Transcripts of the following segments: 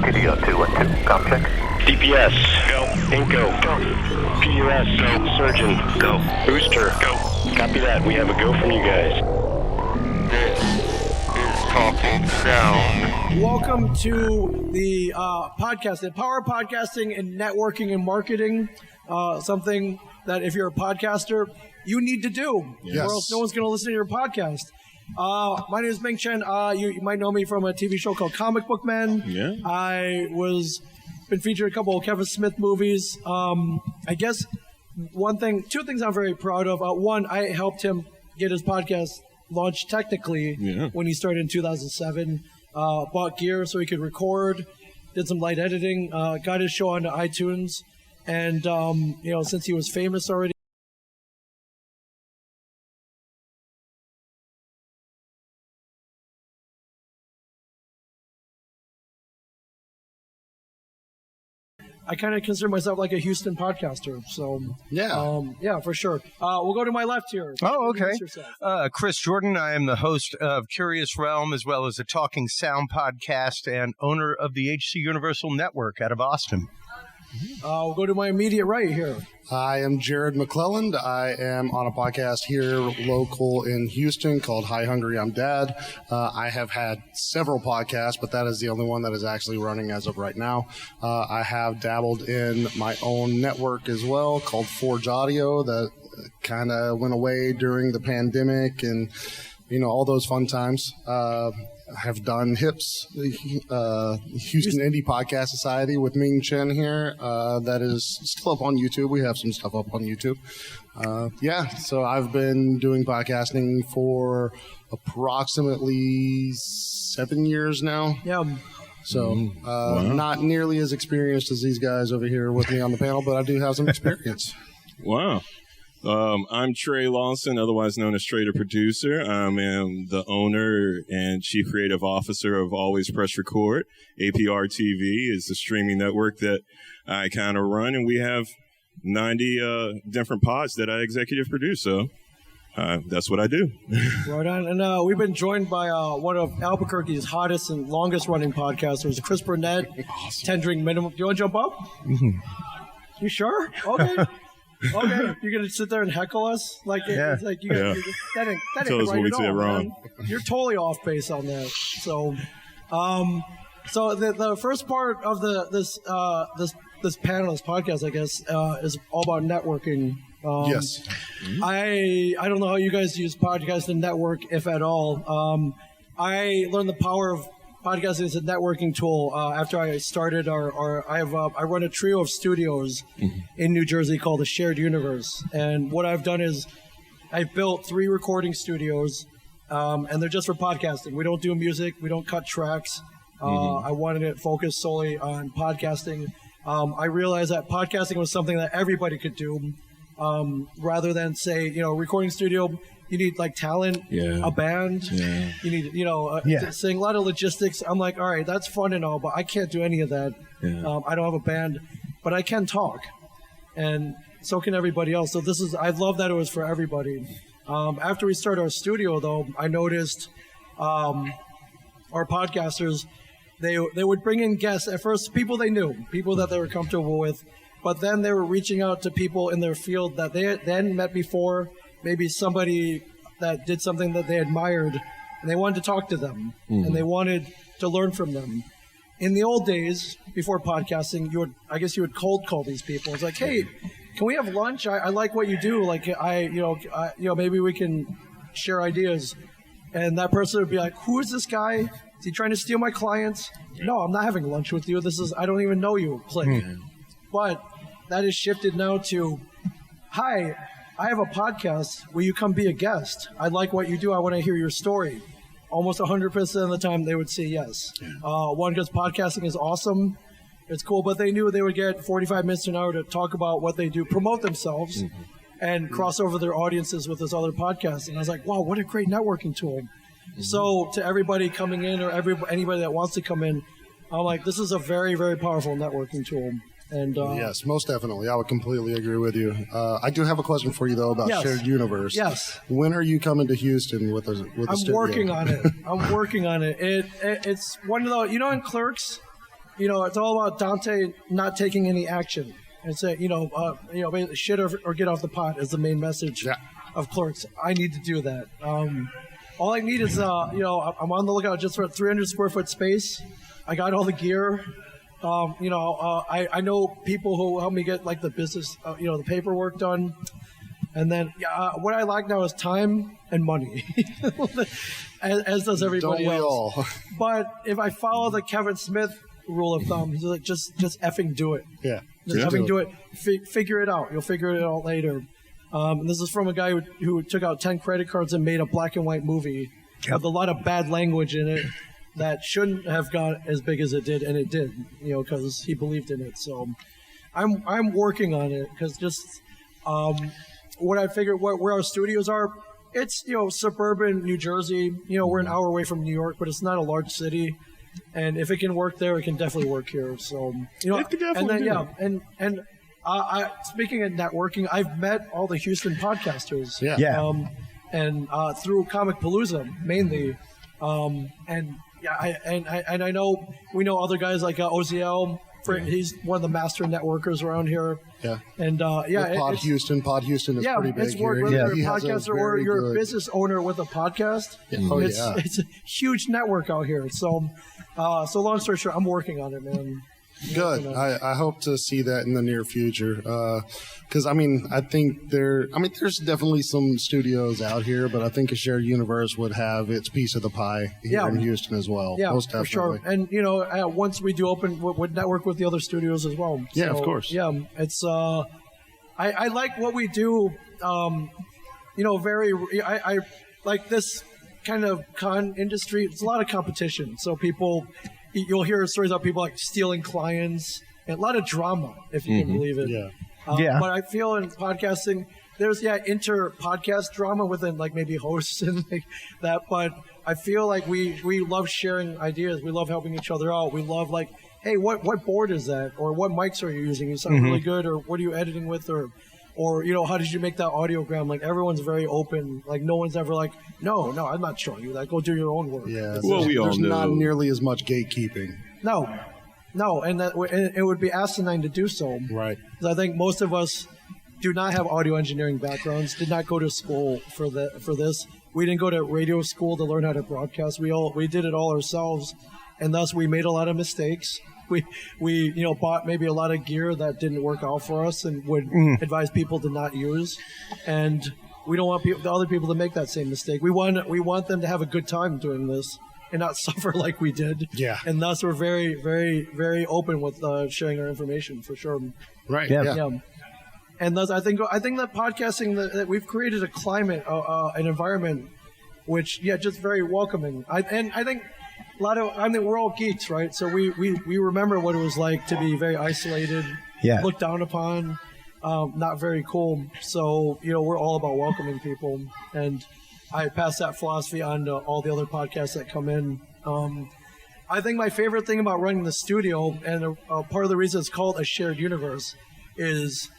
PD0212, com check. DPS, go. Inco, go. PUS, go. Surgeon, go. Booster, go. Copy that. We have a go from you guys. This is Talking Sound. Welcome to the podcast, the power of podcasting and networking and marketing. Something that if you're a podcaster, you need to do, or else no one's going to listen to your podcast. My name is Ming Chen. You might know me from a TV show called Comic Book Man. Yeah. I been featured in a couple of Kevin Smith movies. I guess two things I'm very proud of. One, I helped him get his podcast launched technically when he started in 2007. Bought gear so he could record, did some light editing, got his show onto iTunes, and since he was famous already, I kind of consider myself like a Houston podcaster. So yeah, for sure. We'll go to my left here. Oh, okay. Chris Jordan. I am the host of Curious Realm, as well as a Talking Sound podcast, and owner of the HC Universal Network out of Austin. We'll go to my immediate right here. I am Jared McClelland. I am on a podcast here local in Houston called Hi Hungry, I'm Dad. I have had several podcasts, but that is the only one that is actually running as of right now. I have dabbled in my own network as well called Forge Audio that kind of went away during the pandemic and all those fun times. I have done HIPS, Houston Indie Podcast Society with Ming Chen here. That is still up on YouTube. We have some stuff up on YouTube. So I've been doing podcasting for approximately 7 years now. Yeah. So not nearly as experienced as these guys over here with me on the panel, but I do have some experience. Wow. I'm Trey Lawson, otherwise known as Trey the Producer. I am the owner and chief creative officer of Always Press Record. APR TV is the streaming network that I kind of run, and we have 90 different pods that I executive produce. So that's what I do. Right on. And we've been joined by one of Albuquerque's hottest and longest running podcasters, Chris Burnett, awesome. Tendering Minimum. Do you want to jump up? Mm-hmm. You sure? Okay. Okay, you're gonna sit there and heckle us it's like you got that ain't Tell us right what we at said all, wrong. Man. You're totally off base on that. So, so the first part of this panel, this podcast, I guess, is all about networking. Yes. I don't know how you guys use podcast and network, if at all. I learned the power of podcasting as a networking tool after I started I run a trio of studios in New Jersey called the Shared Universe, and what I've done is I've built 3 recording studios, and they're just for podcasting. We don't do music, we don't cut tracks. I wanted it focused solely on podcasting. I realized that podcasting was something that everybody could do, rather than say, recording studio. You need talent, a band. Yeah. You need, to sing, a lot of logistics. I'm like, all right, that's fun and all, but I can't do any of that. Yeah. I don't have a band, but I can talk, and so can everybody else. So I love that it was for everybody. After we started our studio, though, I noticed our podcasters, they would bring in guests at first, people they knew, people that they were comfortable with, but then they were reaching out to people in their field that they hadn't met before. Maybe somebody that did something that they admired, and they wanted to talk to them, and they wanted to learn from them. In the old days, before podcasting, you would cold call these people. It's like, hey, can we have lunch? I like what you do. Maybe we can share ideas. And that person would be like, who is this guy? Is he trying to steal my clients? No, I'm not having lunch with you. I don't even know you. Click. But that has shifted now to, hi, I have a podcast. Will you come be a guest? I like what you do. I want to hear your story. Almost 100% of the time, they would say yes. One, because podcasting is awesome. It's cool, but they knew they would get 45 minutes to an hour to talk about what they do, promote themselves, and cross over their audiences with this other podcast. And I was like, wow, what a great networking tool. So to everybody coming in or anybody that wants to come in, I'm like, this is a very, very powerful networking tool. And yes, most definitely. I would completely agree with you. I do have a question for you, though, about Shared Universe. Yes. When are you coming to Houston with a studio? I'm working on it. It's one of those, in Clerks, it's all about Dante not taking any action. And say, basically shit or get off the pot is the main message of Clerks. I need to do that. All I need is, I'm on the lookout just for a 300 square foot space. I got all the gear. I know people who help me get like the business, the paperwork done. And then what I like now is time and money, as does everybody else. All? But if I follow the Kevin Smith rule of thumb, he's like, just effing do it. Yeah. Just effing do it. Figure it out. You'll figure it out later. And this is from a guy who took out 10 credit cards and made a black and white movie with a lot of bad language in it that shouldn't have got as big as it did, and it did, because he believed in it. So I'm working on it because just what I figured where our studios are, it's suburban New Jersey. We're an hour away from New York, but it's not a large city. And if it can work there, it can definitely work here. So it could definitely and speaking of networking, I've met all the Houston podcasters. And through Comicpalooza mainly, and I know we know other guys like OZL. He's one of the master networkers around here. Yeah. And Pod Houston is pretty big it's here. Whether you're a podcaster or you're a business owner with a podcast, it's a huge network out here. So long story short, I'm working on it, man. Good. I hope to see that in the near future. Because, I think there's definitely some studios out here, but I think a shared universe would have its piece of the pie here in Houston as well. Yeah, most definitely. For sure. And, once we do open, we'll network with the other studios as well. Yeah, of course. Yeah, it's, I like what we do, I like this kind of con industry. It's a lot of competition. So you'll hear stories about people like stealing clients and a lot of drama, if you can believe it. Yeah. But I feel in podcasting, there's inter-podcast drama within like maybe hosts and like that. But I feel like we love sharing ideas. We love helping each other out. We love like, hey, what board is that? Or what mics are you using? You sound really good. Or what are you editing with? Or how did you make that audiogram? Like everyone's very open. Like no one's ever like, no, I'm not showing you that. Go do your own work. Yeah. We all there's know. not nearly as much gatekeeping. No, and it would be asinine to do so. Right. I think most of us do not have audio engineering backgrounds. Did not go to school for this. We didn't go to radio school to learn how to broadcast. We did it all ourselves, and thus we made a lot of mistakes. We bought maybe a lot of gear that didn't work out for us and would advise people to not use, and we don't want the other people to make that same mistake. We want them to have a good time doing this and not suffer like we did. Yeah. And thus we're very, very, very open with sharing our information for sure. Right. Yeah. And thus I think that podcasting that we've created a climate, an environment, which just very welcoming. I think we're all geeks, right? So we remember what it was like to be very isolated, looked down upon, not very cool. So we're all about welcoming people, and I pass that philosophy on to all the other podcasts that come in. I think my favorite thing about running the studio, and part of the reason it's called a shared universe, is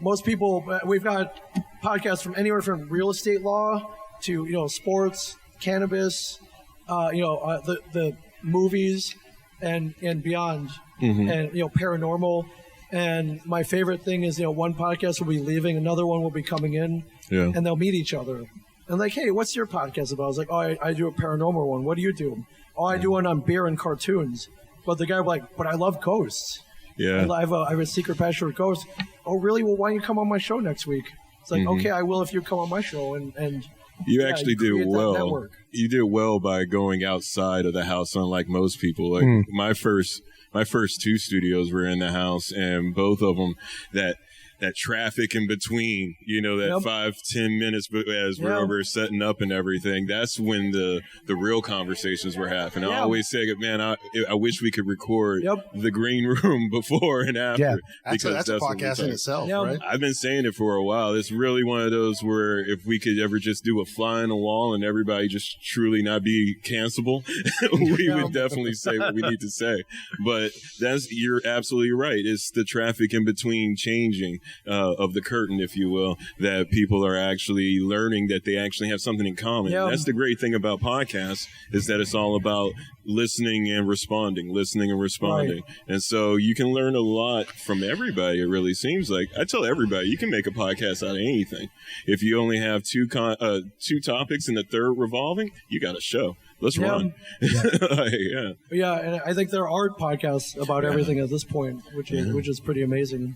most people, we've got podcasts from anywhere from real estate law to sports, cannabis, the movies and beyond, and paranormal. And my favorite thing is one podcast will be leaving, another one will be coming in, and they'll meet each other. And like, hey, what's your podcast about? I was like, oh, I do a paranormal one. What do you do? Oh, I do one on beer and cartoons. But the guy was like, but I love ghosts. Yeah. I have a secret passion for ghosts. Oh, really? Well, why don't you come on my show next week? It's like, okay, I will if you come on my show. And you actually did well. Network. You did well by going outside of the house, unlike most people. Like my first two studios were in the house, and both of them that traffic in between, that 5-10 minutes as we're over setting up and everything, that's when the real conversations were happening. I always say, man, I wish we could record the green room before and after. Yeah, because that's a podcast in itself, right? I've been saying it for a while. It's really one of those where if we could ever just do a fly on the wall and everybody just truly not be cancelable, we would definitely say what we need to say. But you're absolutely right. It's the traffic in between changing. of the curtain, if you will, that people are actually learning that they actually have something in common. Yeah. That's the great thing about podcasts, is that it's all about listening and responding. Right. And so you can learn a lot from everybody, it really seems like. I tell everybody, you can make a podcast out of anything. If you only have two topics and the third revolving, you got a show. Let's run. Yeah, and I think there are podcasts about everything at this point, which is pretty amazing.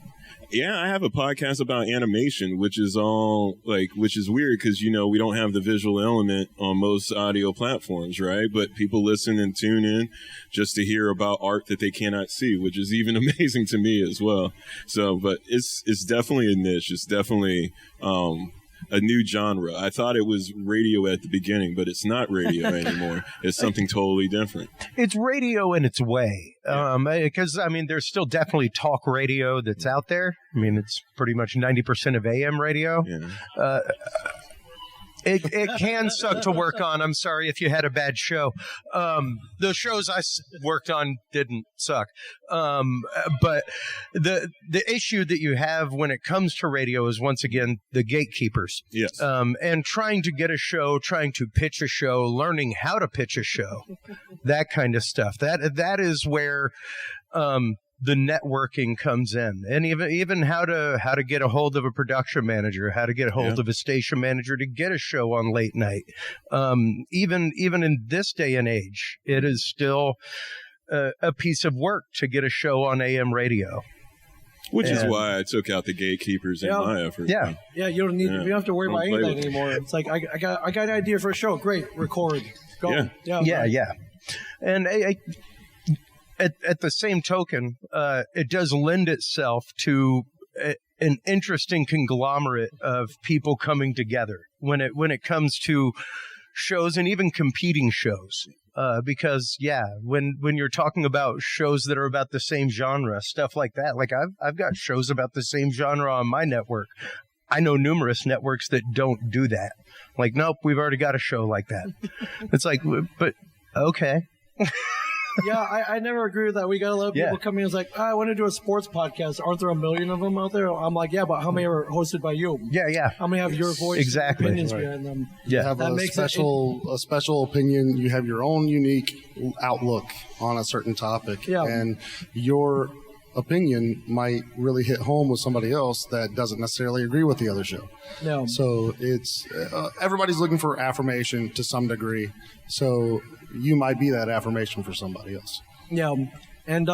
Yeah, I have a podcast about animation, which is weird because, we don't have the visual element on most audio platforms, right? But people listen and tune in just to hear about art that they cannot see, which is even amazing to me as well. So, but it's definitely a niche. It's definitely a new genre. I thought it was radio at the beginning, but it's not radio anymore. It's something totally different. It's radio in its way. Because, there's still definitely talk radio that's out there. It's pretty much 90% of AM radio. Yeah. It can suck to work on. I'm sorry if you had a bad show. The shows I worked on didn't suck. But the issue that you have when it comes to radio is, once again, the gatekeepers. Yes. And trying to get a show, trying to pitch a show, learning how to pitch a show, that kind of stuff. That is where the networking comes in, and even how to get a hold of a production manager, how to get a hold of a station manager to get a show on late night. Even in this day and age, it is still a piece of work to get a show on AM radio. Which is why I took out the gatekeepers in my effort. Yeah. Yeah, you don't have to worry about anything anymore. It's like, I got an idea for a show. Great, record. Go. Yeah. And at the same token, it does lend itself to an interesting conglomerate of people coming together when it comes to shows, and even competing shows. Because when you're talking about shows that are about the same genre, stuff like that, like I've got shows about the same genre on my network. I know numerous networks that don't do that. Like, nope, we've already got a show like that. It's like, but okay. Yeah, I never agree with that. We got a lot of people come in and it's like, I want to do a sports podcast. Aren't there a million of them out there? I'm like, yeah, but how many are hosted by you? Yeah. How many have your voice and opinions behind them? You have a special opinion. You have your own unique outlook on a certain topic. Yeah. And your opinion might really hit home with somebody else that doesn't necessarily agree with the other show. No. So it's everybody's looking for affirmation to some degree. So you might be that affirmation for somebody else. Yeah. And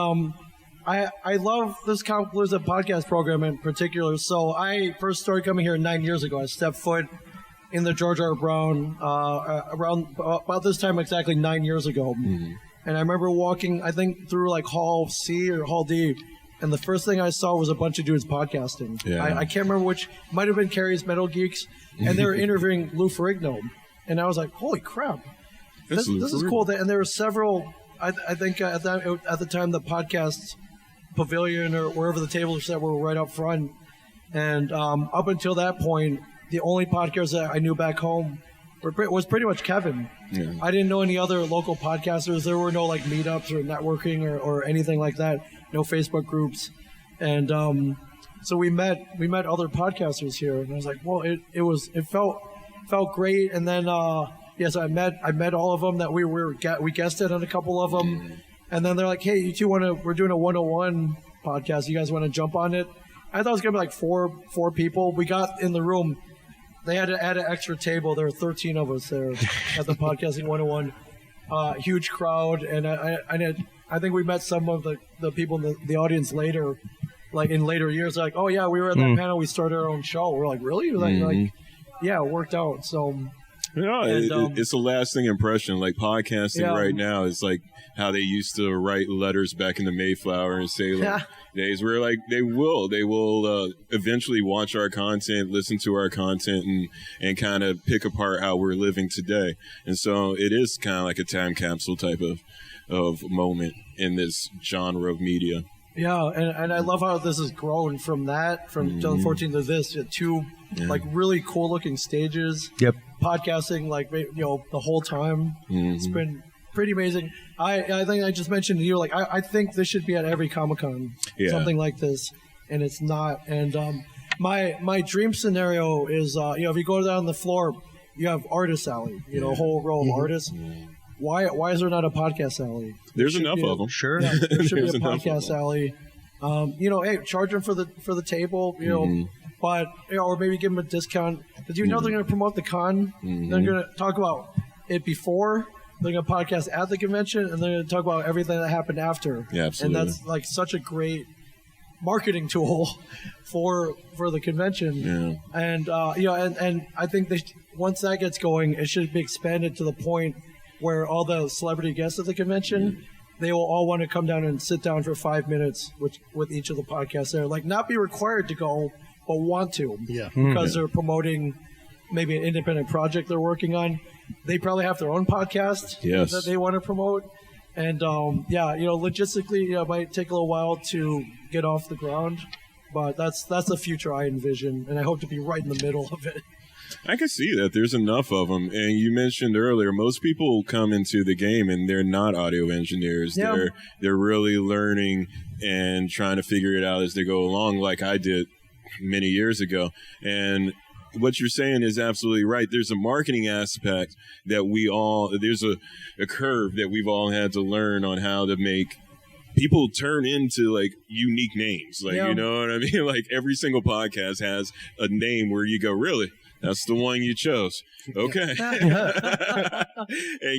I love this Comicpalooza podcast program in particular. So I first started coming here 9 years ago. I stepped foot in the George R. Brown around about this time exactly 9 years ago. Mm-hmm. And I remember walking, I think, through like Hall C or Hall D, and the first thing I saw was a bunch of dudes podcasting. Yeah. I can't remember which, might have been Carrie's Metal Geeks, and they were interviewing Lou Ferrigno. And I was like, holy crap, this is cool. And there were several, I think at the time, the podcast pavilion or wherever the tables set were right up front. And up until that point, the only podcast that I knew back home was pretty much Kevin. Yeah. I didn't know any other local podcasters. There were no like meetups or networking or anything like that. No Facebook groups. And so we met other podcasters here, and I was like, well, it felt great. And then so I met all of them that we guested on a couple of them. And then they're like, hey, you two we're doing a 101 podcast. You guys want to jump on it? I thought it was gonna be like four people. We got in the room. They had to add an extra table. There were 13 of us there at the Podcasting 101. Huge crowd. And I think we met some of the people in the audience later, like in later years. Like, oh, yeah, we were at that panel. We started our own show. We're like, really? Like, yeah, it worked out. So... it's a lasting impression. Like podcasting right now is like how they used to write letters back in the Mayflower and say days where like they will eventually watch our content, listen to our content, and kind of pick apart how we're living today. And so it is kind of like a time capsule type of moment in this genre of media. Yeah, and I love how this has grown from 2014 to this, two like really cool looking stages. Yep. Podcasting like the whole time. It's been pretty amazing. I think I just mentioned to you, like I think this should be at every Comic-Con. Yeah. Something like this. and it's not. And my dream scenario is, if you go down the floor, you have Artist Alley, a whole row of artists. Why is there not a podcast alley? There's enough of them. Sure. Yeah, there should be a enough of podcast them. alley. Hey, charge them for the table, but or maybe give them a discount because they're going to promote the con. They're going to talk about it before. They're going to podcast at the convention, and they're going to talk about everything that happened after. Yeah, absolutely. And that's like such a great marketing tool for the convention. Yeah. And and I think once that gets going, it should be expanded to the point where all the celebrity guests at the convention, they will all want to come down and sit down for 5 minutes with each of the podcasts there. Like, not be required to go, but want to. Yeah. Because they're promoting maybe an independent project they're working on. They probably have their own podcast that they want to promote. And, logistically, it might take a little while to get off the ground. But that's the future I envision, and I hope to be right in the middle of it. I can see that. There's enough of them. And you mentioned earlier, most people come into the game and they're not audio engineers. Yeah. They're really learning and trying to figure it out as they go along, like I did many years ago. And what you're saying is absolutely right. There's a marketing aspect that there's a curve that we've all had to learn on how to make people turn into like unique names. Like, you know what I mean? Like every single podcast has a name where you go, really? That's the one you chose. Okay. And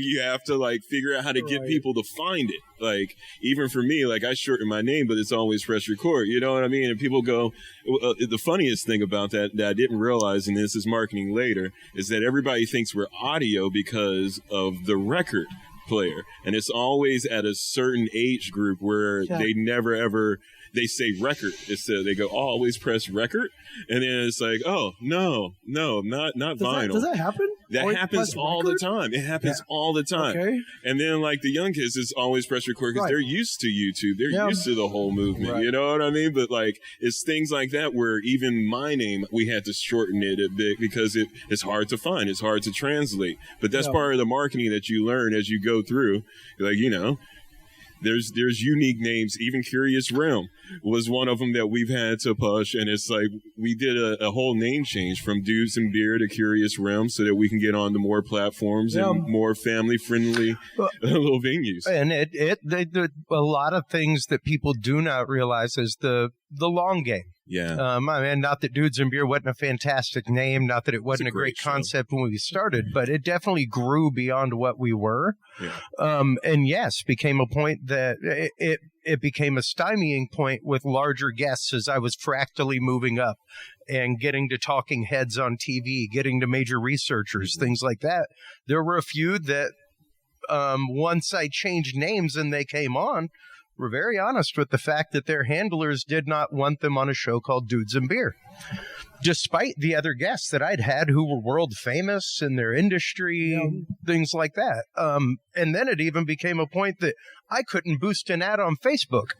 you have to like figure out how to get people to find it. Like, even for me, like I shorten my name, but it's always press record. You know what I mean? And people go, the funniest thing about that I didn't realize, and this is marketing later, is that everybody thinks we're audio because of the record player. And it's always at a certain age group where they never ever, they say record. They go, always press record. And then it's like, oh, no, not vinyl. Does that happen? That happens all the time. It happens all the time. Okay. And then like the young kids is always press record because they're used to YouTube. They're used to the whole movement. Right. You know what I mean? But like, it's things like that where even my name, we had to shorten it a bit because it's hard to find. It's hard to translate. But that's part of the marketing that you learn as you go through. Like, there's unique names. Even Curious Realm was one of them that we've had to push. And it's like we did a whole name change from Dudes and Beer to Curious Realm so that we can get onto more platforms and more family-friendly little venues. And a lot of things that people do not realize is the long game. Yeah. Not that Dudes and Beer wasn't a fantastic name, not that it wasn't a great concept when we started, but it definitely grew beyond what we were. Yeah. And yes, became a point that it became a stymieing point with larger guests as I was fractally moving up and getting to talking heads on TV, getting to major researchers, things like that. There were a few that once I changed names and they came on, were very honest with the fact that their handlers did not want them on a show called Dudes and Beer, despite the other guests that I'd had who were world famous in their industry, things like that. And then it even became a point that I couldn't boost an ad on Facebook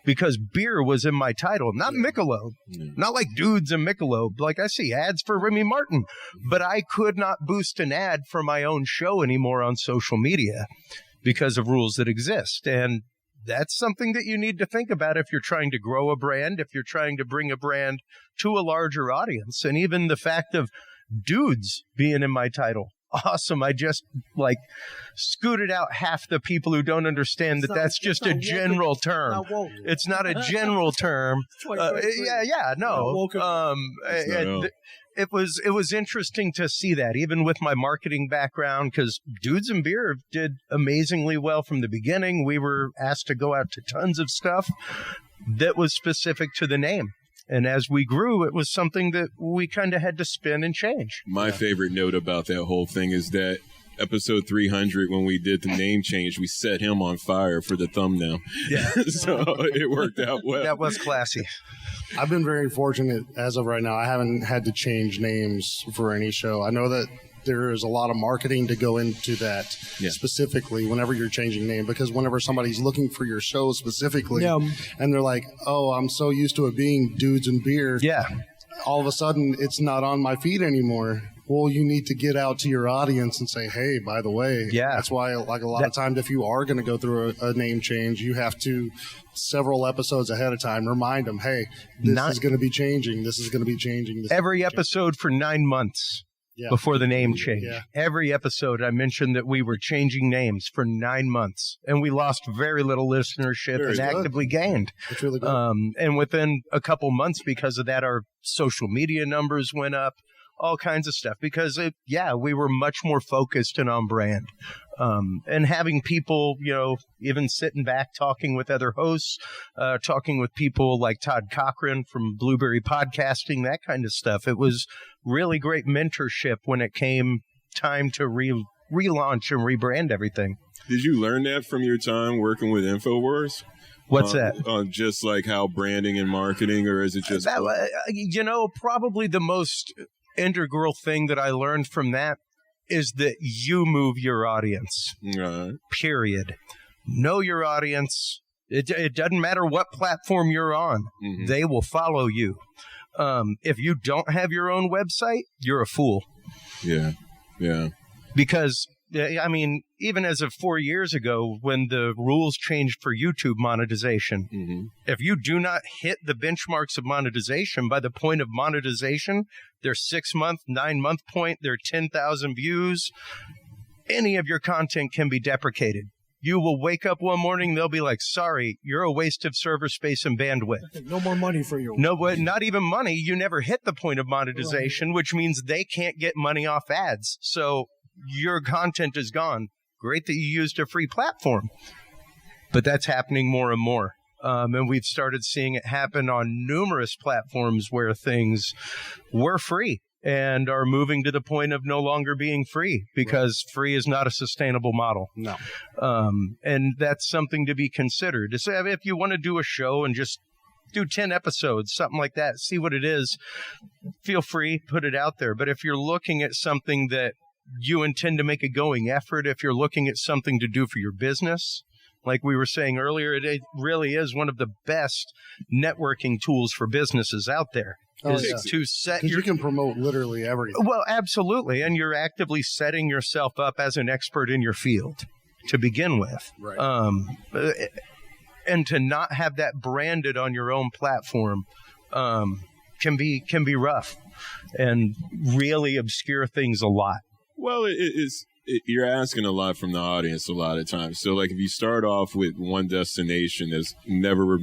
because beer was in my title, not Michelob, not like Dudes and Michelob. Like I see ads for Remy Martin, but I could not boost an ad for my own show anymore on social media because of rules that exist. And that's something that you need to think about if you're trying to grow a brand, if you're trying to bring a brand to a larger audience. And even the fact of Dudes being in my title. Awesome. I just scooted out half the people who don't understand that's just a general term. It's not a general term. It was interesting to see that, even with my marketing background, because Dudes and Beer did amazingly well from the beginning. We were asked to go out to tons of stuff that was specific to the name. And as we grew, it was something that we kind of had to spin and change. My favorite note about that whole thing is that episode 300, when we did the name change, we set him on fire for the thumbnail. Yeah. So it worked out well. That was classy. I've been very fortunate as of right now. I haven't had to change names for any show. I know that there is a lot of marketing to go into that specifically whenever you're changing name, because whenever somebody's looking for your show specifically and they're like, oh, I'm so used to it being Dudes and Beer. Yeah. All of a sudden, it's not on my feed anymore. Well, you need to get out to your audience and say, hey, by the way, Yeah. that's why, like, a lot of times if you are going to go through a name change, you have to, several episodes ahead of time, remind them, hey, this is going to be changing. This is going to be changing. Every episode for 9 months before the name change. Yeah. Every episode I mentioned that we were changing names for 9 months, and we lost very little listenership and actively gained. It's really good. And within a couple months, because of that, our social media numbers went up, all kinds of stuff, because we were much more focused and on brand. And having people, even sitting back, talking with other hosts, talking with people like Todd Cochran from Blueberry Podcasting, that kind of stuff. It was really great mentorship when it came time to relaunch and rebrand everything. Did you learn that from your time working with InfoWars? What's that? Just like how branding and marketing, or is it just... Probably the most integral thing that I learned from that is that you move your audience. Right. Period. Know your audience. It doesn't matter what platform you're on. Mm-hmm. They will follow you. If you don't have your own website, you're a fool. Yeah. Yeah. Because, even as of 4 years ago, when the rules changed for YouTube monetization, if you do not hit the benchmarks of monetization by the point of monetization, their 6-month, 9-month point, their 10,000 views, any of your content can be deprecated. You will wake up one morning, they'll be like, sorry, you're a waste of server space and bandwidth. No more money for you. No, not even money. You never hit the point of monetization, which means they can't get money off ads. So your content is gone. Great that you used a free platform. But that's happening more and more. And we've started seeing it happen on numerous platforms where things were free and are moving to the point of no longer being free, because free is not a sustainable model. No. And that's something to be considered. To say, if you want to do a show and just do 10 episodes, something like that, see what it is, feel free, put it out there. But if you're looking at something that you intend to make a going effort, if you're looking at something to do for your business, like we were saying earlier, it really is one of the best networking tools for businesses out there. To set you can promote literally everything. Well, absolutely. And you're actively setting yourself up as an expert in your field to begin with. Right. And to not have that branded on your own platform can be rough and really obscure things a lot. Well, you're asking a lot from the audience a lot of times. So, like, if you start off with one destination that's never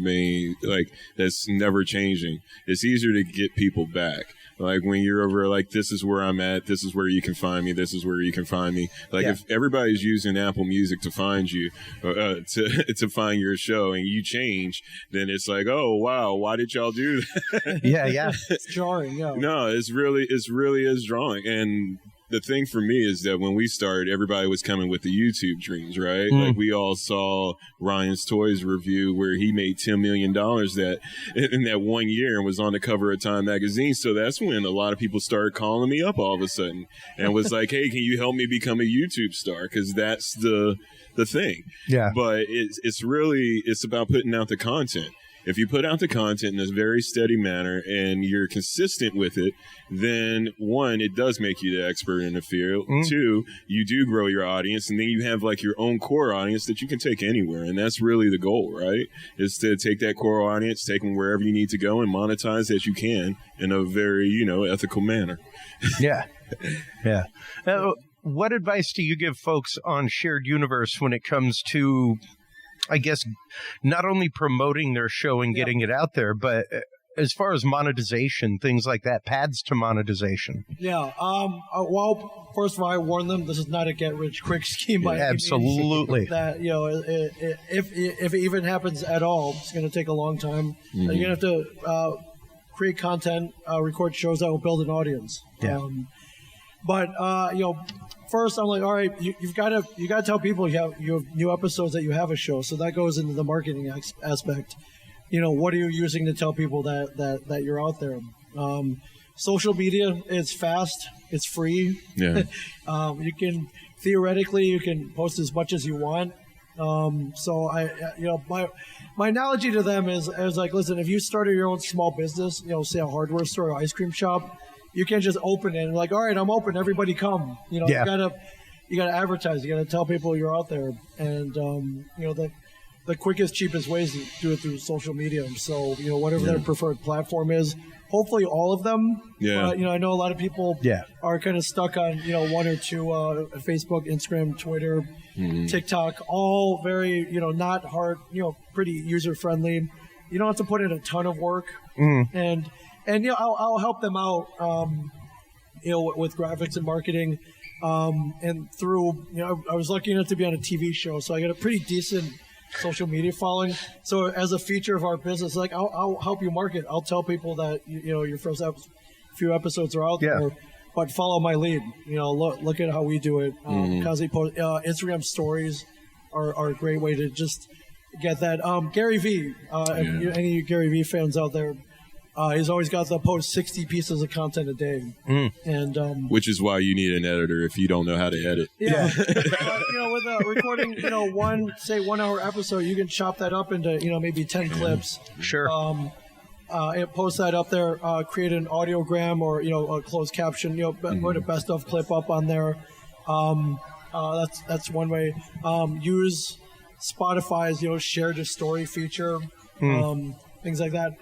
that's never changing, it's easier to get people back. Like, when you're over, like, this is where I'm at, this is where you can find me, this is where you can find me. Like, if everybody's using Apple Music to find you, to find your show, and you change, then it's like, oh, wow, why did y'all do that? Yeah. It's jarring, yeah. No, it really is drawing. And the thing for me is that when we started, everybody was coming with the YouTube dreams, right? Like, we all saw Ryan's Toys review where he made $10 million in that 1 year and was on the cover of Time magazine. So that's when a lot of people started calling me up all of a sudden and was like, hey, can you help me become a YouTube star? Because that's the thing. Yeah. But it's about putting out the content. If you put out the content in a very steady manner and you're consistent with it, then 1, it does make you the expert in the field. 2, you do grow your audience, and then you have like your own core audience that you can take anywhere. And that's really the goal, right? Is to take that core audience, take them wherever you need to go, and monetize as you can in a very, ethical manner. Yeah. What advice do you give folks on Shared Universe when it comes to, I guess, not only promoting their show and getting it out there, but as far as monetization, things like that, paths to monetization? Yeah. Well, first of all, I warn them, this is not a get-rich-quick scheme by any means. Absolutely. That, if it even happens at all, it's going to take a long time. You're going to have to create content, record shows that will build an audience. Yeah. First, I'm like, all right, you got to tell people you have new episodes that you have a show. So that goes into the marketing aspect. What are you using to tell people that you're out there? Social media, it's fast, it's free. Yeah. You can theoretically post as much as you want. So my analogy to them is like, listen, if you started your own small business, say a hardware store or ice cream shop, you can't just open it and like, all right, I'm open, everybody come. You know, you gotta advertise, you gotta tell people you're out there, and you know, the quickest, cheapest ways to do it through social media. So, you know, whatever their preferred platform is, hopefully all of them. Yeah. You know, I know a lot of people are kind of stuck on, you know, one or two, Facebook, Instagram, Twitter, TikTok, all very, you know, not hard, you know, pretty user friendly. You don't have to put in a ton of work, and you know, I'll help them out, you know, with graphics and marketing, and through, you know, I was lucky enough to be on a TV show, so I got a pretty decent social media following. So as a feature of our business, like I'll help you market. I'll tell people that you know your first few episodes are out there, but follow my lead. You know, look at how we do it. Instagram stories are a great way to just get that. Gary V, if any Gary V fans out there, he's always got to post 60 pieces of content a day, and which is why you need an editor if you don't know how to edit. Yeah, you know, with recording, you know, 1 hour episode, you can chop that up into, you know, maybe 10 clips. Sure. Post that up there. Create an audiogram or, you know, a closed caption. You know, put a best of clip up on there. That's one way. Use Spotify's, you know, share the story feature. Things like that.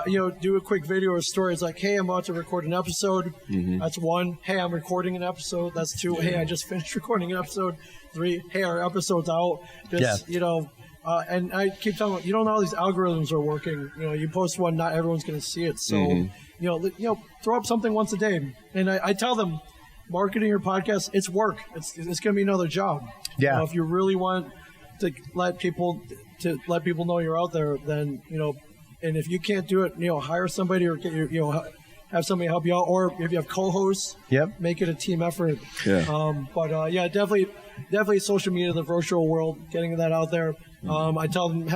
You know, do a quick video or story. It's like, hey, I'm about to record an episode. That's 1. Hey, I'm recording an episode. That's 2. Hey, I just finished recording an episode. 3. Hey, our episode's out. Just, you know, and I keep telling you, you don't know how these algorithms are working. You know, you post one, not everyone's going to see it. So, you know, throw up something once a day. And I tell them, marketing your podcast, it's work. It's going to be another job. Yeah. You know, if you really want to let people know you're out there, then, you know. And if you can't do it, you know, hire somebody or get you know, have somebody help you out. Or if you have co-hosts, make it a team effort. Yeah. Definitely social media, the virtual world, getting that out there. I tell them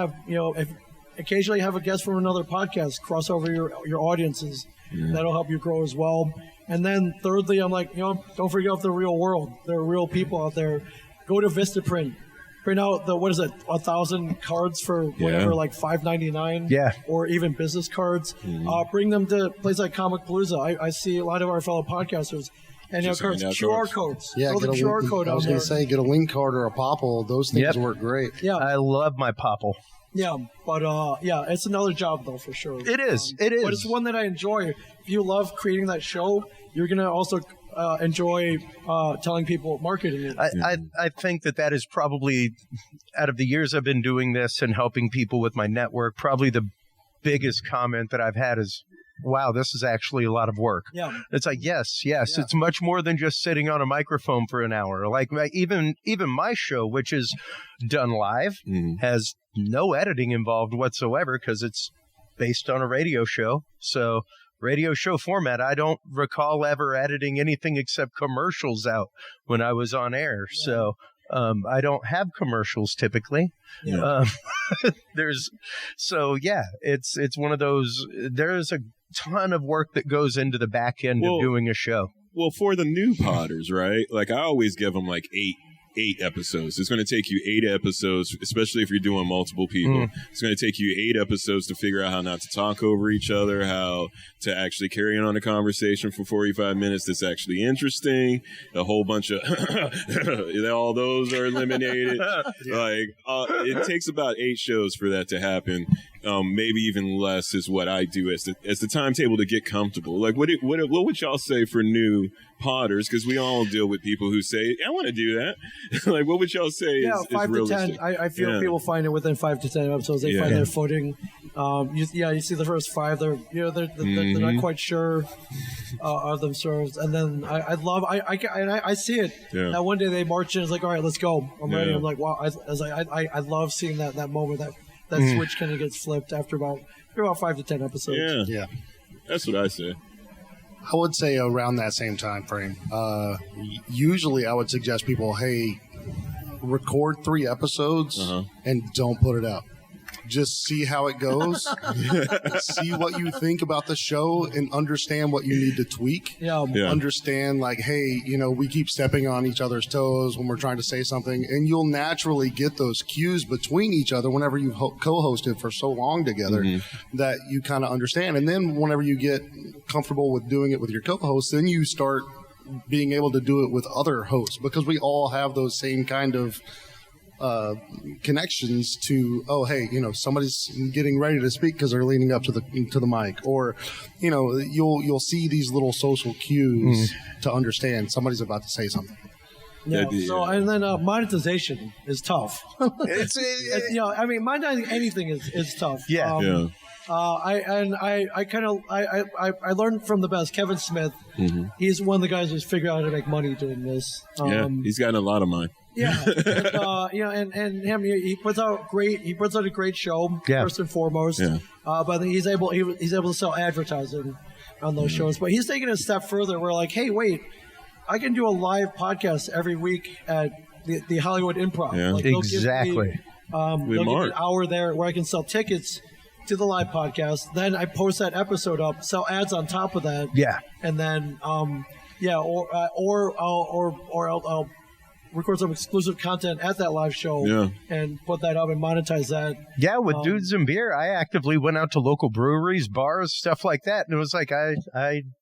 occasionally have a guest from another podcast, cross over your audiences. That'll help you grow as well. And then thirdly, I'm like, you know, don't forget the real world. There are real people out there. Go to Vistaprint. Print out 1,000 cards for whatever, like $5.99, or even business cards. Bring them to places like Comicpalooza. I see a lot of our fellow podcasters and cards, QR codes. Yeah, throw the QR code. I was going to say, get a link card or a popple. Those things work great. Yeah, I love my popple. Yeah, but it's another job though for sure. It is. It is. But it's one that I enjoy. If you love creating that show, you're gonna also enjoy telling people, marketing it. I think that is probably, out of the years I've been doing this and helping people with my network, probably the biggest comment that I've had is, wow, this is actually a lot of work. Yeah. It's like, yes, it's much more than just sitting on a microphone for an hour. Like even my show, which is done live, has no editing involved whatsoever because it's based on a radio show. So radio show format, I don't recall ever editing anything except commercials out when I was on air. Yeah. So I don't have commercials typically. Yeah. It's one of those, there's a ton of work that goes into the back end of doing a show. Well, for the new podders, right? Like I always give them like eight episodes. It's going to take you 8 episodes, especially if you're doing multiple people. It's going to take you 8 episodes to figure out how not to talk over each other, how to actually carry on a conversation for 45 minutes that's actually interesting. A whole bunch of all those are eliminated. It takes about 8 shows for that to happen. Maybe even less is what I do as the timetable to get comfortable. Like, what would y'all say for new podders? Because we all deal with people who say, I want to do that. Like, what would y'all say is 5 to 10. I feel people find it within 5 to 10 episodes. They find their footing. You see the first 5. They're not quite sure of themselves, and then I see it. Yeah. Now one day they march in. It's like, all right, let's go. I'm ready. I'm like, wow. I love seeing that moment that switch kind of gets flipped after about 5 to 10 episodes. Yeah. That's what I say. I would say around that same time frame. Usually I would suggest people, hey, record 3 episodes and don't put it out. just see how it goes, see what you think about the show, and understand what you need to tweak. Yeah. Understand, like, hey, we keep stepping on each other's toes when we're trying to say something, and you'll naturally get those cues between each other whenever you've co-hosted for so long together that you kind of understand. And then whenever you get comfortable with doing it with your co-hosts, then you start being able to do it with other hosts, because we all have those same kind of connections to, somebody's getting ready to speak because they're leaning up to the mic, or you'll see these little social cues to understand somebody's about to say something. Yeah. So and then monetization is tough. Monetizing anything is tough. Yeah. I learned from the best, Kevin Smith. He's one of the guys who's figured out how to make money doing this. He's gotten a lot of money. Yeah, and him, he puts out a great show, first and foremost. Yeah. But he's able to sell advertising on those shows. But he's taking it a step further. We're like, hey, wait, I can do a live podcast every week at the Hollywood Improv. Yeah. Like, exactly. They'll give me an hour there where I can sell tickets to the live podcast. Then I post that episode up, sell ads on top of that. Yeah. And then I'll record some exclusive content at that live show and put that up and monetize that. Yeah, with Dudes and Beer, I actively went out to local breweries, bars, stuff like that. And it was like, I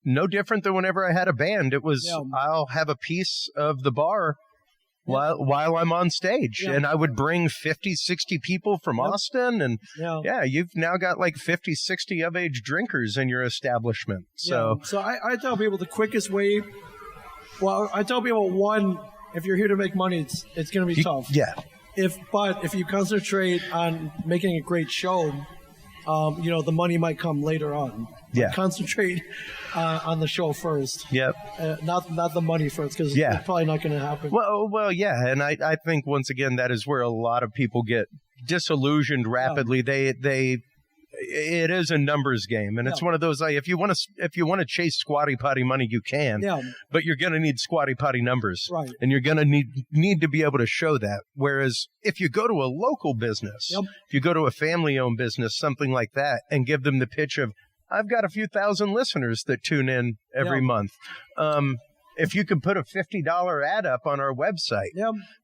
no different than whenever I had a band. It was, I'll have a piece of the bar while I'm on stage. Yeah. And I would bring 50, 60 people from Austin. And you've now got like 50, 60 of age drinkers in your establishment. So I tell people the quickest way, I tell people, one, if you're here to make money, it's going to be tough. Yeah. But if you concentrate on making a great show, the money might come later on. Yeah. Concentrate on the show first. Yep. Not the money first, because it's probably not going to happen. Well, yeah, and I think once again that is where a lot of people get disillusioned rapidly. Yeah. It is a numbers game, and it's one of those, like, if you want to chase squatty potty money, you can. Yeah. But you're going to need squatty potty numbers, right? And you're going to need to be able to show that. Whereas if you go to a local business, if you go to a family-owned business, something like that, and give them the pitch of, I've got a few thousand listeners that tune in every month. If you could put a $50 ad up on our website,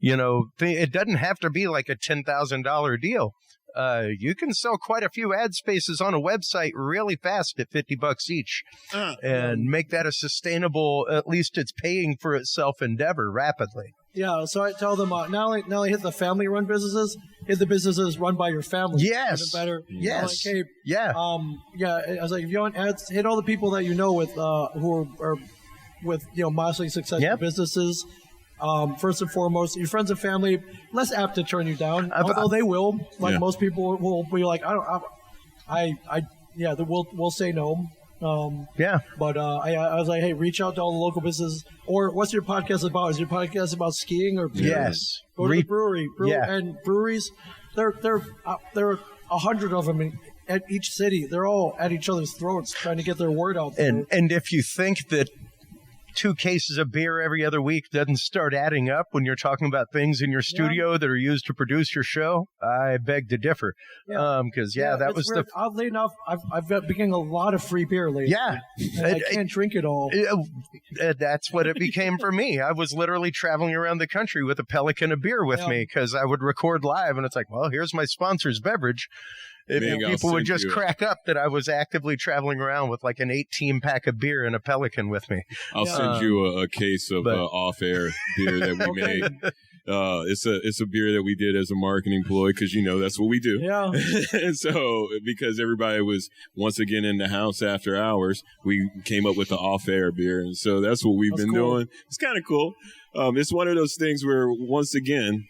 it doesn't have to be like a $10,000 deal. You can sell quite a few ad spaces on a website really fast at $50 each, and make that a sustainable, at least it's paying for itself endeavor rapidly. Yeah, so I tell them not only hit the family-run businesses, hit the businesses run by your family. Yes. Even better. Yes. Like, hey, I was like, if you want ads, hit all the people that you know with who are with modestly successful businesses. First and foremost, your friends and family less apt to turn you down, although they will. Like most people will be like, we'll say no. But I was like, hey, reach out to all the local businesses. Or what's your podcast about? Is your podcast about skiing or beer? Yes. Go to the brewery. And breweries, there are 100 of them at each city. They're all at each other's throats trying to get their word out there. And if you think that 2 cases of beer every other week doesn't start adding up when you're talking about things in your studio that are used to produce your show, I beg to differ. Because that was weird. Oddly enough, I've been getting a lot of free beer lately. Yeah, and I can't drink it all. That's what it became for me. I was literally traveling around the country with a Pelican of beer with me, because I would record live, and it's like, well, here's my sponsor's beverage. People would just crack up that I was actively traveling around with like an 18-pack of beer and a Pelican with me. I'll send you a case of off-air beer that we made. It's a beer that we did as a marketing ploy, because that's what we do. Yeah. And so because everybody was once again in the house after hours, we came up with the off-air beer, and so that's what we've been doing. It's kind of cool. It's one of those things where once again,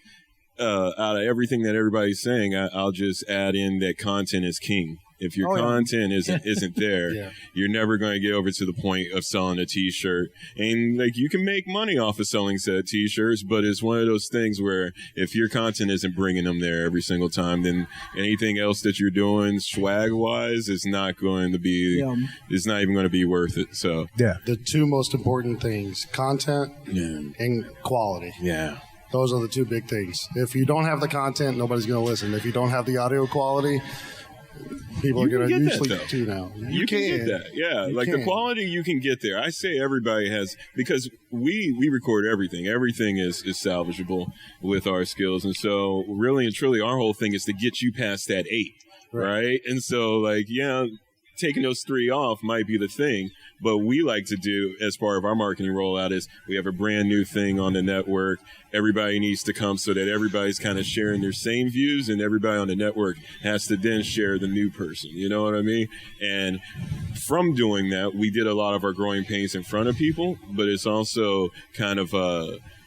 out of everything that everybody's saying, I'll just add in that content is king. If your content isn't there, you're never going to get over to the point of selling a T-shirt. And like, you can make money off of selling said T-shirts, but it's one of those things where if your content isn't bringing them there every single time, then anything else that you're doing swag-wise is not going to be. It's not even going to be worth it. So the 2 most important things: content and quality. Yeah. Those are the two big things. If you don't have the content, nobody's going to listen. If you don't have the audio quality, people are going to usually tune out. You can get that. Yeah. The quality, you can get there. I say everybody has, because we record everything. Everything is salvageable with our skills. And so really and truly, our whole thing is to get you past that 8. Right. And so taking those 3 off might be the thing. But we like to do, as part of our marketing rollout, is we have a brand new thing on the network. Everybody needs to come so that everybody's kind of sharing their same views, and everybody on the network has to then share the new person. You know what I mean? And from doing that, we did a lot of our growing pains in front of people, but it's also kind of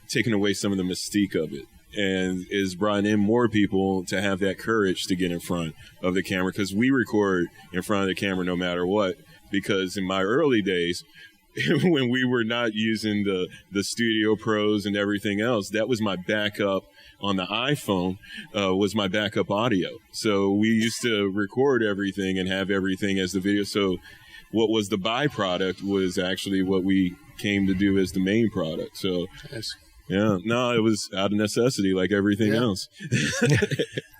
taken away some of the mystique of it. And is brought in more people to have that courage to get in front of the camera, because we record in front of the camera no matter what. Because in my early days, when we were not using the Studio Pros and everything else, that was my backup on the iPhone, was my backup audio. So we used to record everything and have everything as the video. So what was the byproduct was actually what we came to do as the main product. So yeah, no, it was out of necessity like everything else.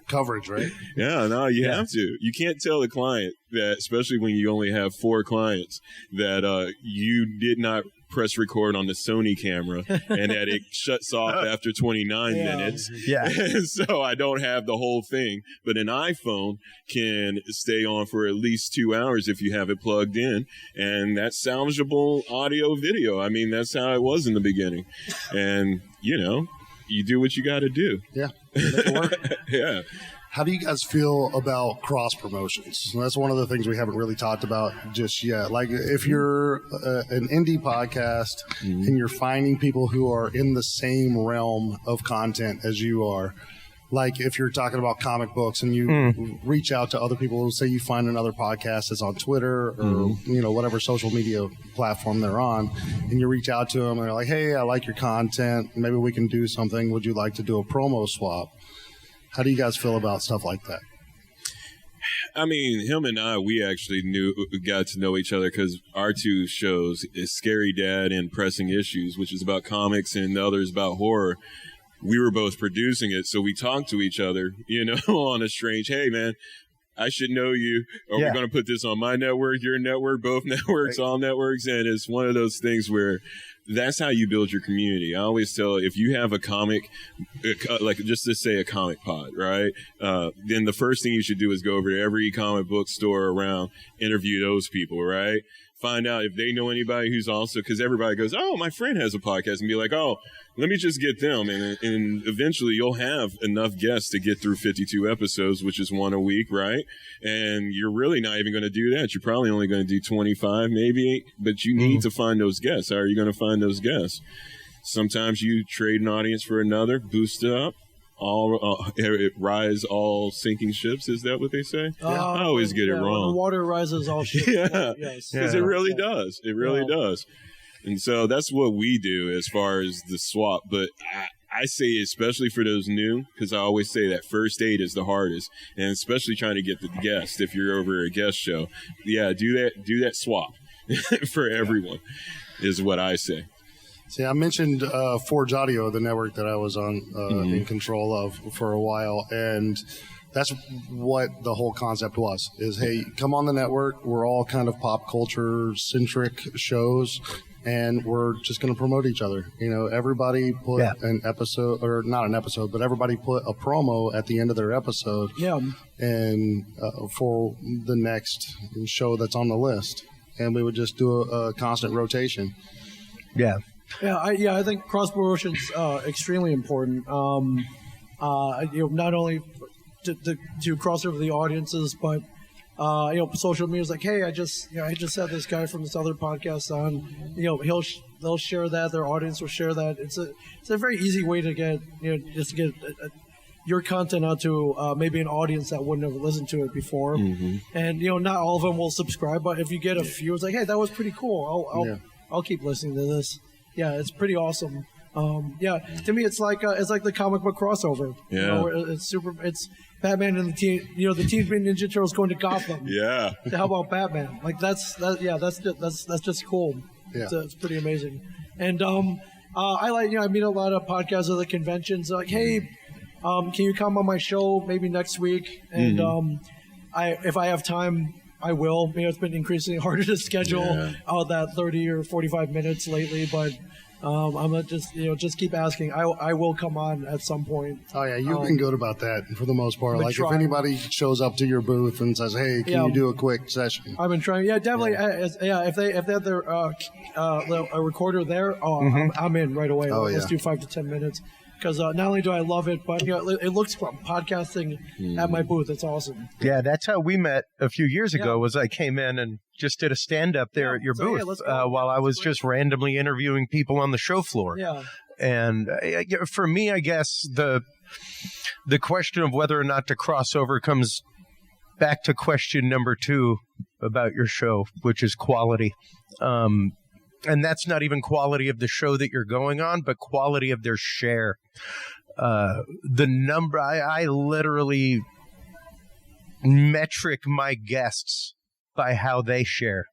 Coverage, right? Yeah, no, you have to. You can't tell the client that, especially when you only have 4 clients, that you did not press record on the Sony camera and that it shuts off after 29 minutes. Yeah. So I don't have the whole thing. But an iPhone can stay on for at least 2 hours if you have it plugged in. And that's salvageable audio video. I mean, that's how it was in the beginning. And, you do what you got to do. Yeah. Make it work. Yeah. How do you guys feel about cross promotions? That's one of the things we haven't really talked about just yet. Like, if you're an indie podcast and you're finding people who are in the same realm of content as you are, like if you're talking about comic books and you reach out to other people, say you find another podcast that's on Twitter or whatever social media platform they're on, and you reach out to them and they're like, hey, I like your content, maybe we can do something, would you like to do a promo swap? How do you guys feel about stuff like that? I mean, him and I, we actually got to know each other because our 2 shows is Scary Dad and Pressing Issues, which is about comics, and the other is about horror. We were both producing it, so we talked to each other, on a strange, hey, man, I should know you. Are we going to put this on my network, your network, both networks, all networks? And it's one of those things where that's how you build your community. I always tell, if you have a comic, like just to say a comic pod, right? Then the first thing you should do is go over to every comic book store around, interview those people, right? Find out if they know anybody who's also, because everybody goes, oh, my friend has a podcast, and be like, oh, let me just get them. And eventually you'll have enough guests to get through 52 episodes, which is 1 a week, right? And you're really not even going to do that. You're probably only going to do 25, maybe, but you need to find those guests. How are you going to find those guests? Sometimes you trade an audience for another, boost it up. It rise all sinking ships. Is that what they say? I always get it wrong. The water rises all ships. Because it really does. It really does. And so that's what we do as far as the swap. But I say, especially for those new, because I always say that first date is the hardest, and especially trying to get the guest. If you're over a guest show, do that swap for everyone, is what I say. See, I mentioned Forge Audio, the network that I was on in control of for a while, and that's what the whole concept was, is, hey, come on the network. We're all kind of pop culture-centric shows, and we're just going to promote each other. Everybody put an episode, or not an episode, but everybody put a promo at the end of their episode and for the next show that's on the list. And we would just do a constant rotation. Yeah. I think cross promotion's extremely important. Not only to cross over the audiences, but social media is like, hey, I just had this guy from this other podcast on. They'll share that. Their audience will share that. It's a very easy way to get your content out to maybe an audience that wouldn't have listened to it before. And not all of them will subscribe, but if you get a few, it's like, hey, that was pretty cool. I'll keep listening to this. Yeah, it's pretty awesome. To me, it's like the comic book crossover. Yeah, it's super. It's Batman and the Teenage Mutant Ninja Turtles going to Gotham. Yeah. How about Batman? Like that's just cool. Yeah, it's pretty amazing. And I meet a lot of podcasts at the conventions. Like, hey, can you come on my show maybe next week? And if I have time, I will. It's been increasingly harder to schedule that 30 or 45 minutes lately, but I'm gonna just keep asking. I will come on at some point. Oh yeah, you've been good about that for the most part. Like if anybody shows up to your booth and says, "Hey, can you do a quick session?" I've been trying. Yeah, definitely. If they have their a recorder there, I'm in right away. Let's do 5 to 10 minutes. Because not only do I love it, but it looks fun podcasting at my booth. It's awesome. Yeah, that's how we met a few years ago. Was I came in and just did a stand up there at your booth while I was just randomly interviewing people on the show floor. Yeah, and for me, I guess the question of whether or not to cross over comes back to question number 2 about your show, which is quality. And that's not even quality of the show that you're going on, but quality of their share. The number, I literally metric my guests by how they share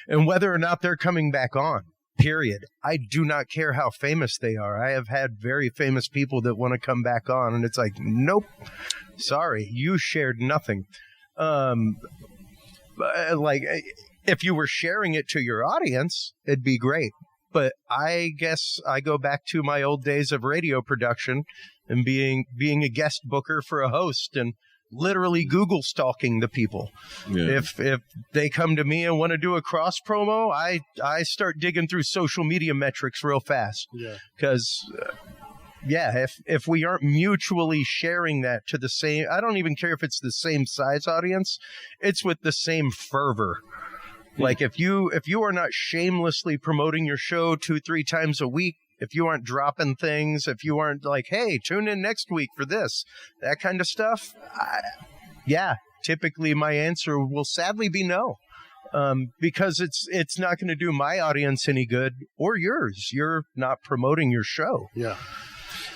and whether or not they're coming back on, period. I do not care how famous they are. I have had very famous people that want to come back on, and it's like, nope, sorry, you shared nothing. If you were sharing it to your audience, it'd be great. But I guess I go back to my old days of radio production and being a guest booker for a host and literally Google stalking the people. Yeah. If they come to me and want to do a cross promo, I start digging through social media metrics real fast. Yeah. Because if we aren't mutually sharing that to the same, I don't even care if it's the same size audience, it's with the same fervor. Like if you are not shamelessly promoting your show 2-3 times a week, if you aren't dropping things, if you aren't like, hey, tune in next week for this, that kind of stuff, typically my answer will sadly be no, because it's not going to do my audience any good or yours. You're not promoting your show. Yeah.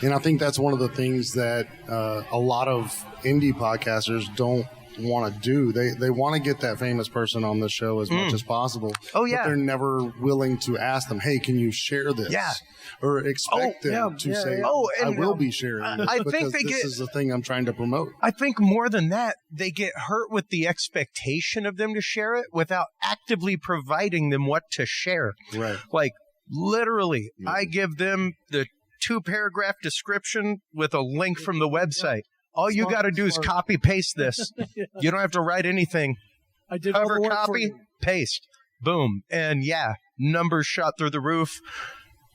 And I think that's one of the things that a lot of indie podcasters don't want to do. They want to get that famous person on the show as much as possible. Oh yeah, but they're never willing to ask them, hey, can you share this? Yeah, or expect them to say, I will be sharing this. I think this is the thing I'm trying to promote. I think more than that, they get hurt with the expectation of them to share it without actively providing them what to share. Right. Like literally, I give them the 2-paragraph description with a link from the website. All you got to do is copy paste this. You don't have to write anything. I did cover, copy, paste, boom, and numbers shot through the roof.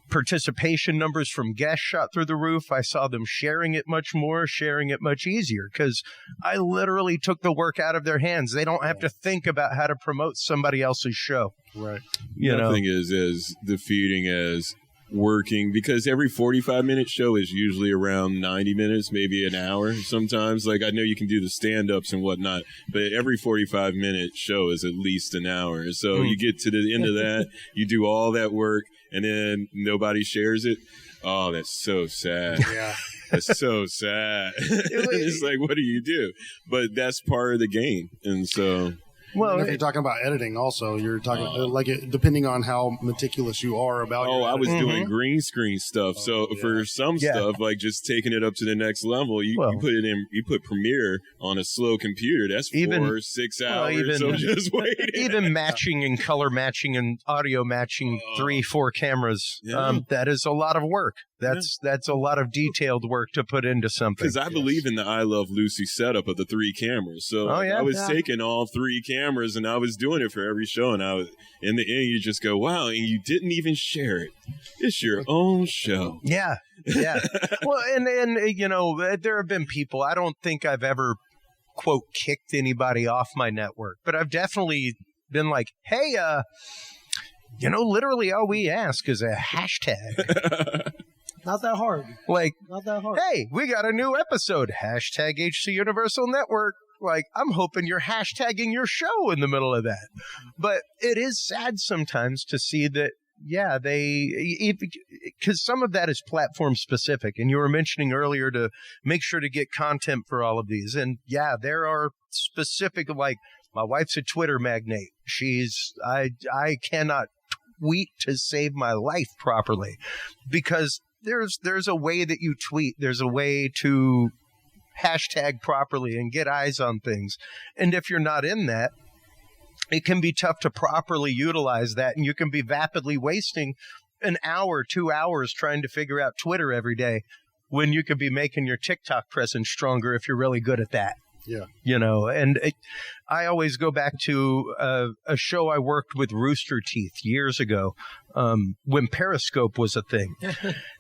Participation numbers from guests shot through the roof. I saw them sharing it much more, sharing it much easier because I literally took the work out of their hands. They don't have to think about how to promote somebody else's show. Right. Nothing is as defeating as working, because every 45-minute show is usually around 90 minutes, maybe an hour sometimes. Like I know you can do the stand-ups and whatnot, but every 45-minute show is at least an hour. So you get to the end of that, you do all that work, and then nobody shares it. Oh, that's so sad. Yeah. That's so sad. It's like, what do you do? But that's part of the game. And so... Well, if you're talking about editing, also you're talking depending on how meticulous you are about. Oh, I was doing green screen stuff. So for some stuff, like just taking it up to the next level, you put it in. You put Premiere on a slow computer. That's 4-6 hours. So just waiting. Even matching and color matching and audio matching 3-4 cameras. That is a lot of work. That's a lot of detailed work to put into something. Because I believe in the I Love Lucy setup of the 3 cameras. So I was taking all 3 cameras and I was doing it for every show. And I was, in the end, you just go, wow, and you didn't even share it. It's your own show. Yeah. Yeah. Well, and there have been people, I don't think I've ever, quote, kicked anybody off my network, but I've definitely been like, hey, literally all we ask is a hashtag. Not that hard. Not that hard. Hey, we got a new episode. Hashtag HC Universal Network. Like, I'm hoping you're hashtagging your show in the middle of that. But it is sad sometimes to see that, because some of that is platform specific. And you were mentioning earlier to make sure to get content for all of these. And there are specific, like, my wife's a Twitter magnate. I cannot tweet to save my life properly, because there's a way that you tweet. There's a way to hashtag properly and get eyes on things. And if you're not in that, it can be tough to properly utilize that, and you can be vapidly wasting an hour, 2 hours trying to figure out Twitter every day when you could be making your TikTok presence stronger if you're really good at that. Yeah. You know, and I always go back to a show I worked with Rooster Teeth years ago when Periscope was a thing.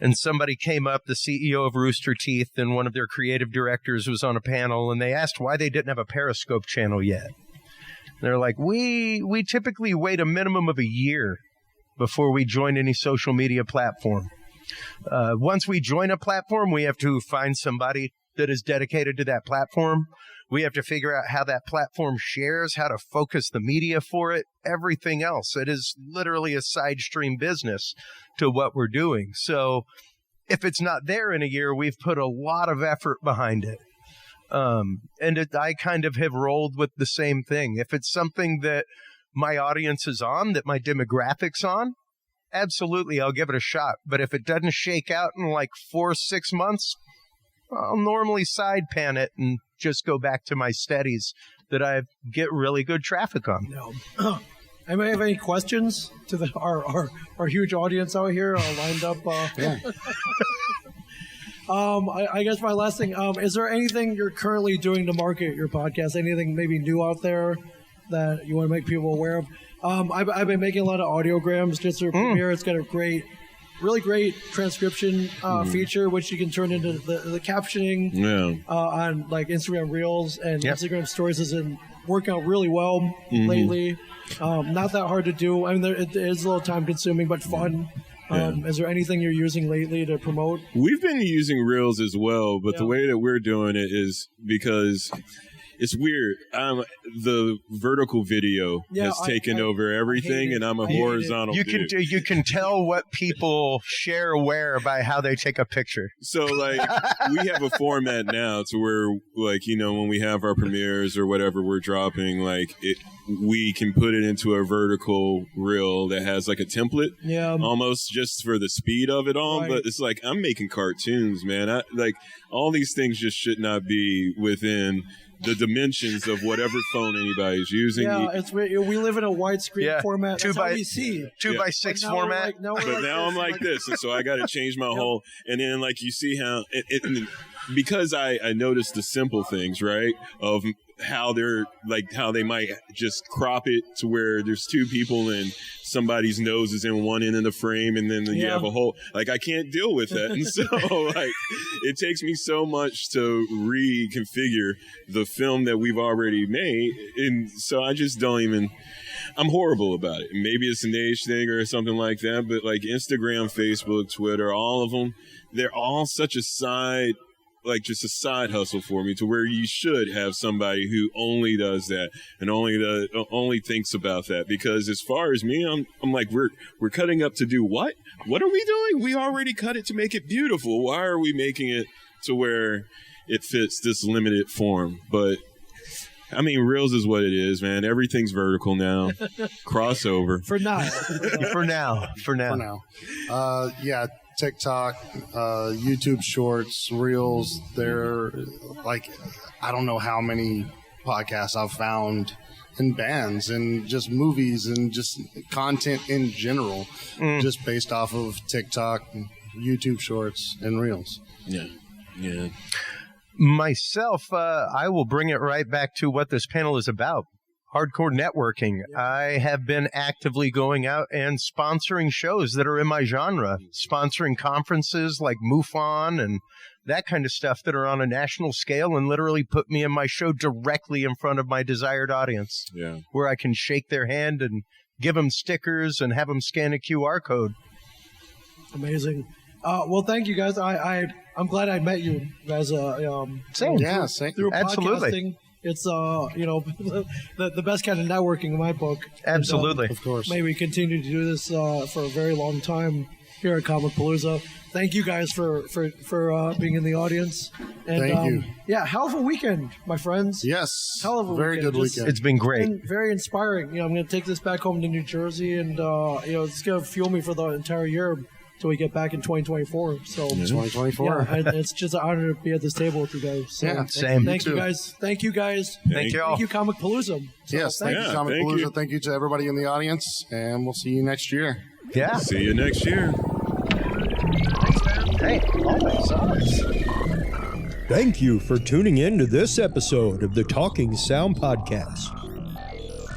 And somebody came up, the CEO of Rooster Teeth, and one of their creative directors was on a panel, and they asked why they didn't have a Periscope channel yet. They're like, we typically wait a minimum of a year before we join any social media platform. Once we join a platform, we have to find somebody that is dedicated to that platform. We have to figure out how that platform shares, how to focus the media for it, everything else. It is literally a side stream business to what we're doing. So if it's not there in a year, we've put a lot of effort behind it. I kind of have rolled with the same thing. If it's something that my audience is on, that my demographic's on, absolutely, I'll give it a shot. But if it doesn't shake out in like 4 or 6 months, I'll normally side pan it and just go back to my steadies that I get really good traffic on. No. Anybody have any questions to our huge audience out here lined up? Yeah. I guess my last thing, is there anything you're currently doing to market your podcast? Anything maybe new out there that you want to make people aware of? I've been making a lot of audiograms just for Premiere. It's got a really great transcription feature, which you can turn into the captioning on like Instagram Reels and Instagram Stories has been working out really well lately. Not that hard to do. I mean, it is a little time consuming, but fun. Is there anything you're using lately to promote? We've been using Reels as well, but the way that we're doing it is because it's weird. The vertical video has taken over everything, and I'm a horizontal dude. You can tell what people share where by how they take a picture. So, like, we have a format now to where, like, you know, when we have our premieres or whatever we're dropping, like, we can put it into a vertical reel that has, like, a template, almost just for the speed of it all. Right. But it's like, I'm making cartoons, man. All these things just should not be within the dimensions of whatever phone anybody's using. Yeah, we live in a widescreen format. That's how we see. 2x6 format. But now I'm like this, and so I got to change my whole. And then, like, you see how because I noticed the simple things, right, of how they might just crop it to where there's two people and somebody's nose is in one end of the frame, and then you have a whole, like, I can't deal with that. And so, like, it takes me so much to reconfigure the film that we've already made. And so I just don't even, I'm horrible about it. Maybe it's an age thing or something like that, but like Instagram, Facebook, Twitter, all of them, they're all such a side, like just a side hustle for me, to where you should have somebody who only does that and only thinks about that. Because as far as me, I'm like, we're cutting up to do what? What are we doing? We already cut it to make it beautiful. Why are we making it to where it fits this limited form? But I mean, Reels is what it is, man. Everything's vertical now. Crossover. For now. For now. Yeah. TikTok, YouTube Shorts, Reels. They're like, I don't know how many podcasts I've found in bands and just movies and just content in general, just based off of TikTok, YouTube Shorts, and Reels. Yeah. Myself, I will bring it right back to what this panel is about. Hardcore networking. I have been actively going out and sponsoring shows that are in my genre, sponsoring conferences like MUFON and that kind of stuff that are on a national scale and literally put me in my show directly in front of my desired audience, where I can shake their hand and give them stickers and have them scan a QR code. Amazing. Well, thank you guys. I'm glad I met you guys. Same. Through Absolutely. Podcasting. It's the best kind of networking in my book. Absolutely. And, of course. May we continue to do this for a very long time here at Comicpalooza. thank you guys for being in the audience. And, Thank you. Yeah, hell of a weekend, my friends. Yes. Hell of a very weekend. good weekend. It's been great. And very inspiring. You know, I'm going to take this back home to New Jersey, and it's going to fuel me for the entire year till we get back in 2024. So 2024. Yeah, it's just an honor to be at this table with you guys. So, Yeah, same. Thank you too. guys. Thank you guys. Thank you all. Thank you, Comicpalooza. So, Yes, thank you, Yeah, Comicpalooza. thank you. Thank you to everybody in the audience, and we'll see you next year. Yeah. See you next year. Hey, always. Thank you for tuning in to this episode of the Talking Sound Podcast.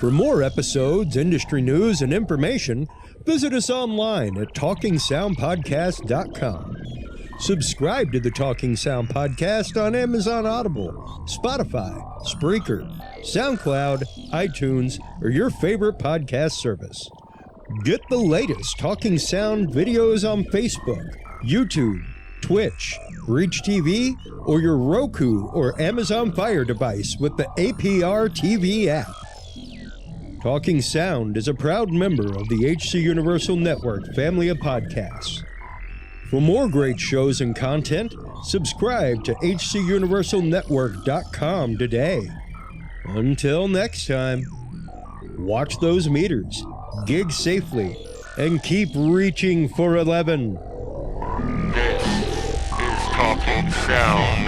For more episodes, industry news, and information, visit us online at TalkingSoundPodcast.com. Subscribe to the Talking Sound Podcast on Amazon Audible, Spotify, Spreaker, SoundCloud, iTunes, or your favorite podcast service. Get the latest Talking Sound videos on Facebook, YouTube, Twitch, Reach TV, or your Roku or Amazon Fire device with the APR TV app. Talking Sound is a proud member of the HC Universal Network family of podcasts. For more great shows and content, subscribe to hcuniversalnetwork.com today. Until next time, watch those meters, gig safely, and keep reaching for 11. This is Talking Sound.